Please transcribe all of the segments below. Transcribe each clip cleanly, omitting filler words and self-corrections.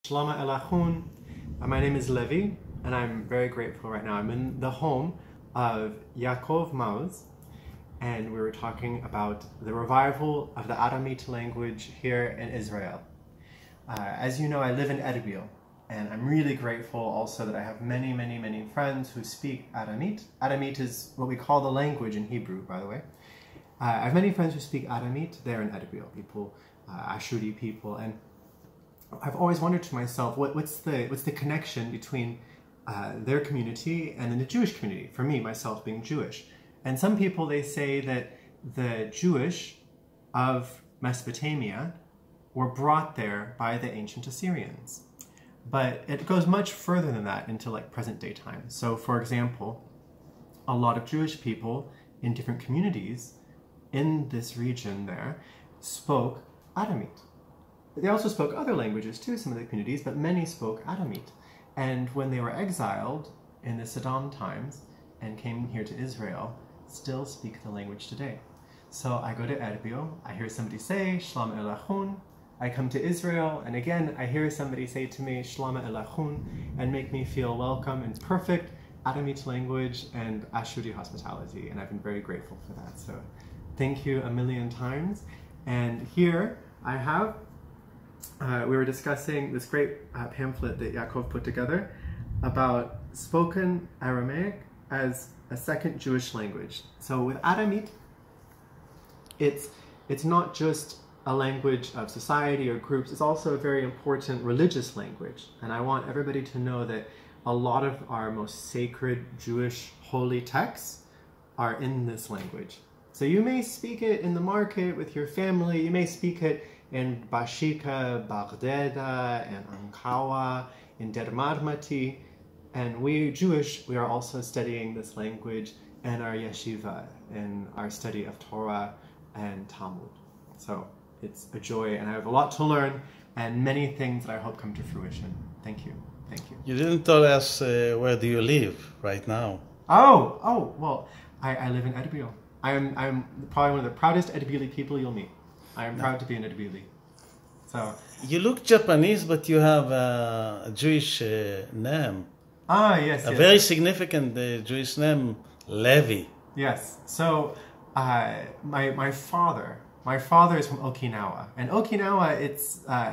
Shalom alaikum. My name is Levi, and I'm very grateful right now. I'm in the home of Ya'akov מעוז, and we were talking about the revival of the Aramite language here in Israel. As you know, I live in Erbil, and I'm really grateful also that I have many friends who speak Aramite. Aramite is what we call the language in Hebrew, by the way. I have many friends who speak Aramite there in Erbil, people, Assyri people, and I've always wondered to myself, what's the connection between their community and then the Jewish community, for me, myself being Jewish. And some people, they say that the Jewish of Mesopotamia were brought there by the ancient Assyrians. But it goes much further than that into like present day time. So for example, a lot of Jewish people in different communities in this region there spoke Aramite. They also spoke other languages too, some of the communities, but many spoke Aramite. And when they were exiled in the Saddam times and came here to Israel, still speak the language today. So I go to Erbil, I hear somebody say, Shalom alaikum. I come to Israel, and again, I hear somebody say to me, Shalom alaikum, and make me feel welcome in perfect Aramite language and Assyri hospitality. And I've been very grateful for that. So thank you a million times. And here I have we were discussing this great pamphlet that Ya'akov put together about spoken Aramaic as a second Jewish language. So with Aramite, it's not just a language of society or groups, it's also a very important religious language. And I want everybody to know that a lot of our most sacred Jewish holy texts are in this language. So you may speak it in the market with your family, you may speak it in Bashika, Baghdada, and Ankawa, in Dermarmati, and we Jewish, we are also studying this language in our yeshiva, in our study of Torah and Talmud. So it's a joy, and I have a lot to learn, and many things that I hope come to fruition. Thank you. Thank you. You didn't tell us where do you live right now? Well, I live in Erbil. I'm probably one of the proudest Erbili people you'll meet. I am proud to be an Erbili. So you look Japanese, but you have a Jewish name. Yes. A very significant Jewish name, Levi. Yes. So my father is from Okinawa, and Okinawa,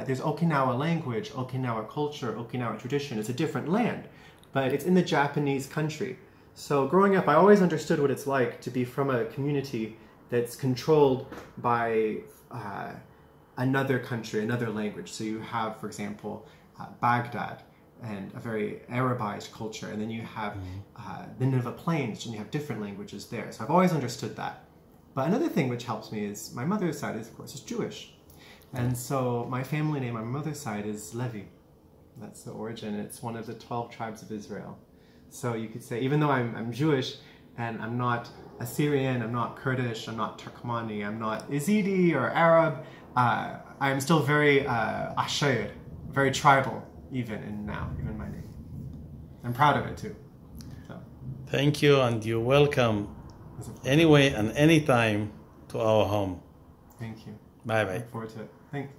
there's Okinawa language, Okinawa culture, Okinawa tradition. It's a different land, but it's in the Japanese country. So growing up, I always understood what it's like to be from a community that's controlled by another country, another language. So you have, for example, Baghdad, and a very Arabized culture, and then you have the Nineveh Plains, and you have different languages there. So I've always understood that. But another thing which helps me is my mother's side, of course, is Jewish. And so my family name on my mother's side is Levi. That's the origin. It's one of the 12 tribes of Israel. So you could say, even though I'm Jewish, and I'm not Assyrian, I'm not Kurdish, I'm not Turkmani, I'm not Yazidi or Arab, I'm still very Asher, very tribal, even my name. I'm proud of it too. So. Thank you, and you're welcome anyway and anytime to our home. Thank you. Bye-bye. Look forward to it. Thanks.